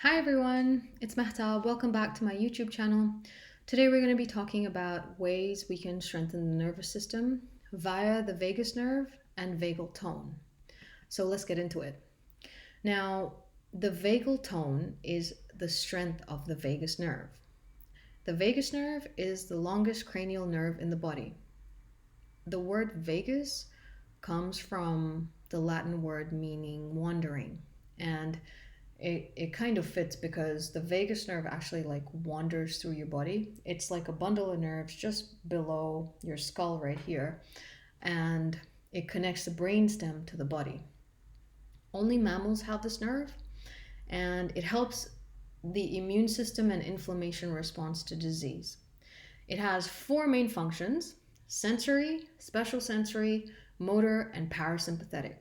Hi everyone, it's Mehta. Welcome back to my YouTube channel. Today we're going to be talking about ways we can strengthen the nervous system via the vagus nerve and vagal tone. So let's get into it. Now, the vagal tone is the strength of the vagus nerve. The vagus nerve is the longest cranial nerve in the body. The word vagus comes from the Latin word meaning wandering, and it kind of fits because the vagus nerve actually like wanders through your body. It's like a bundle of nerves just below your skull right here, and it connects the brainstem to the body. Only mammals have this nerve, and it helps the immune system and inflammation response to disease. It has four main functions: sensory, special sensory, motor, and parasympathetic.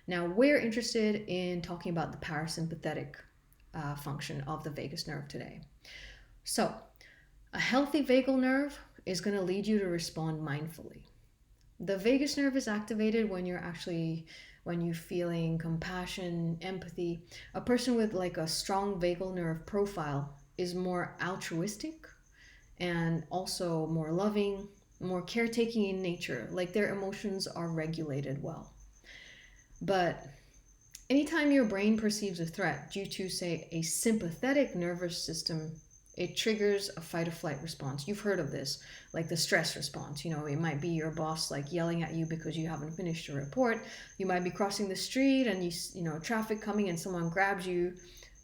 Now, we're interested in talking about the parasympathetic function of the vagus nerve today. So, a healthy vagal nerve is going to lead you to respond mindfully. The vagus nerve is activated when you're feeling compassion, empathy. A person with like a strong vagal nerve profile is more altruistic and also more loving, more caretaking in nature. Like their emotions are regulated well. But anytime your brain perceives a threat due to, say, a sympathetic nervous system, it triggers a fight or flight response. You've heard of this, like the stress response. It might be your boss like yelling at you because you haven't finished your report. You might be crossing the street and traffic coming and someone grabs you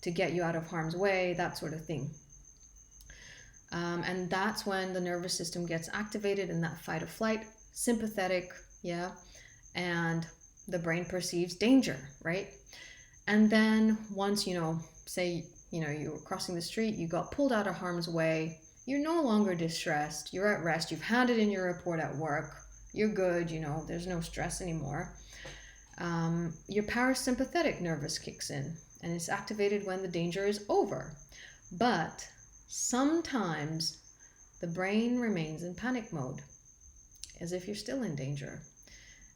to get you out of harm's way, that sort of thing. And that's when the nervous system gets activated in that fight or flight, sympathetic, yeah, and the brain perceives danger, right? And then once, say, you were crossing the street, you got pulled out of harm's way, you're no longer distressed, you're at rest, you've handed in your report at work, you're good, there's no stress anymore. Your parasympathetic nervous kicks in and it's activated when the danger is over. But sometimes the brain remains in panic mode as if you're still in danger.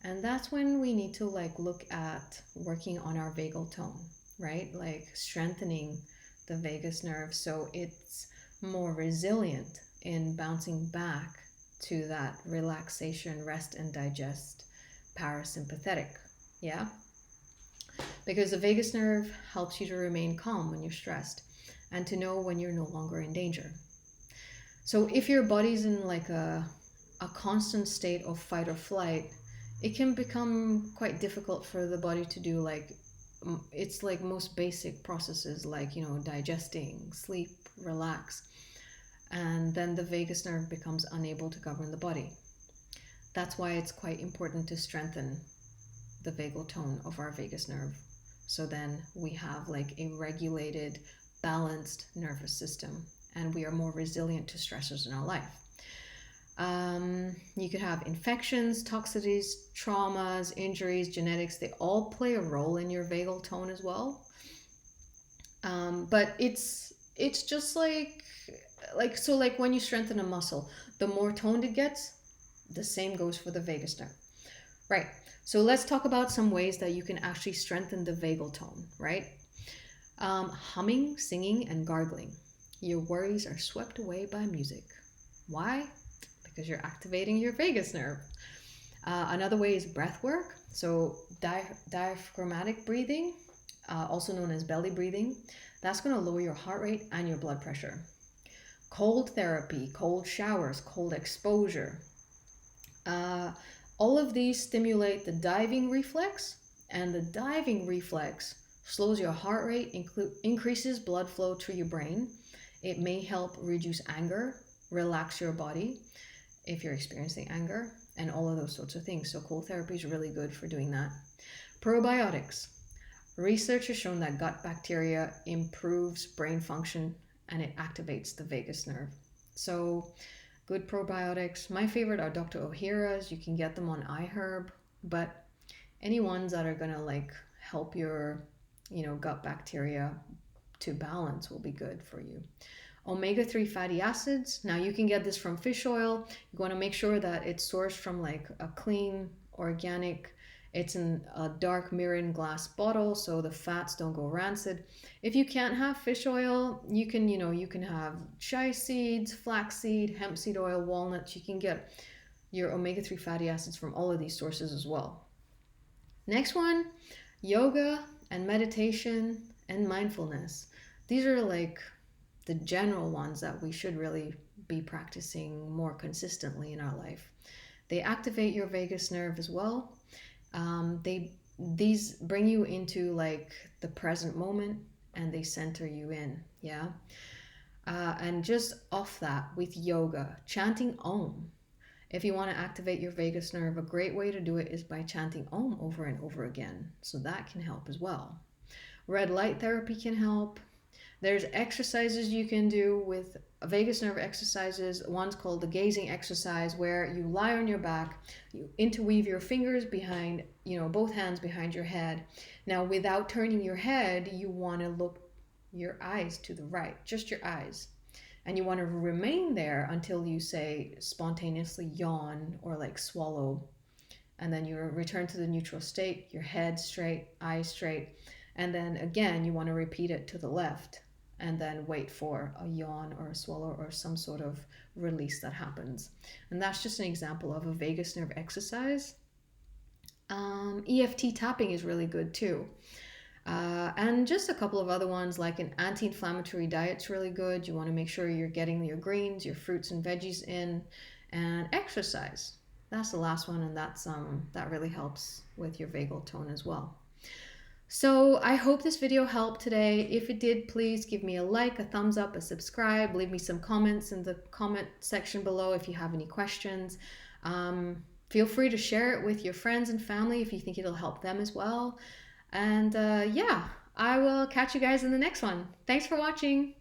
And that's when we need to look at working on our vagal tone, right? Like strengthening the vagus nerve so it's more resilient in bouncing back to that relaxation, rest and digest parasympathetic. Yeah? Because the vagus nerve helps you to remain calm when you're stressed and to know when you're no longer in danger. So if your body's in like a constant state of fight or flight, it can become quite difficult for the body to do it's like most basic processes like digesting, sleep, relax, and then the vagus nerve becomes unable to govern the body. That's why it's quite important to strengthen the vagal tone of our vagus nerve, so then we have like a regulated, balanced nervous system and we are more resilient to stressors in our life. You could have infections, toxicities, traumas, injuries, genetics. They all play a role in your vagal tone as well. But it's just like when you strengthen a muscle, the more toned it gets, the same goes for the vagus nerve. Right. So let's talk about some ways that you can actually strengthen the vagal tone, right? Humming, singing, and gargling. Your worries are swept away by music. Why? Because you're activating your vagus nerve. Another way is breath work. So diaphragmatic breathing, also known as belly breathing, that's going to lower your heart rate and your blood pressure. Cold therapy, cold showers, cold exposure. All of these stimulate the diving reflex, and the diving reflex slows your heart rate, increases blood flow to your brain. It may help reduce anger, relax your body if you're experiencing anger, and all of those sorts of things. So cold therapy is really good for doing that. Probiotics. Research has shown that gut bacteria improves brain function and it activates the vagus nerve. So good probiotics. My favorite are Dr. Ohhira's. You can get them on iHerb, but any ones that are gonna help your gut bacteria to balance will be good for you. Omega-3 fatty acids. Now you can get this from fish oil. You want to make sure that it's sourced from like a clean, organic, It's in a dark mirrored glass bottle so the fats don't go rancid. If you can't have fish oil, you can have chia seeds, flaxseed, hemp seed oil, walnuts. You can get your omega-3 fatty acids from all of these sources as well. Next one, yoga and meditation and mindfulness. These are like the general ones that we should really be practicing more consistently in our life. They activate your vagus nerve as well. These bring you into like the present moment and they center you in. Yeah. And just off that with yoga, chanting Om. If you want to activate your vagus nerve, a great way to do it is by chanting Om over and over again. So that can help as well. Red light therapy can help. There's exercises you can do with vagus nerve exercises. One's called the gazing exercise, where you lie on your back, you interweave your fingers behind, both hands behind your head. Now, without turning your head, you want to look your eyes to the right, just your eyes. And you want to remain there until you say spontaneously yawn or like swallow. And then you return to the neutral state, your head straight, eyes straight. And then again, you want to repeat it to the left and then wait for a yawn or a swallow or some sort of release that happens. And that's just an example of a vagus nerve exercise. EFT tapping is really good too. And just a couple of other ones, like an anti-inflammatory diet's really good. You want to make sure you're getting your greens, your fruits and veggies in, and exercise. That's the last one, and that really helps with your vagal tone as well. So I hope this video helped today. If it did, please give me a like, a thumbs up, a subscribe. Leave me some comments in the comment section below if you have any questions. Feel free to share it with your friends and family if you think it'll help them as well. And yeah, I will catch you guys in the next one. Thanks for watching.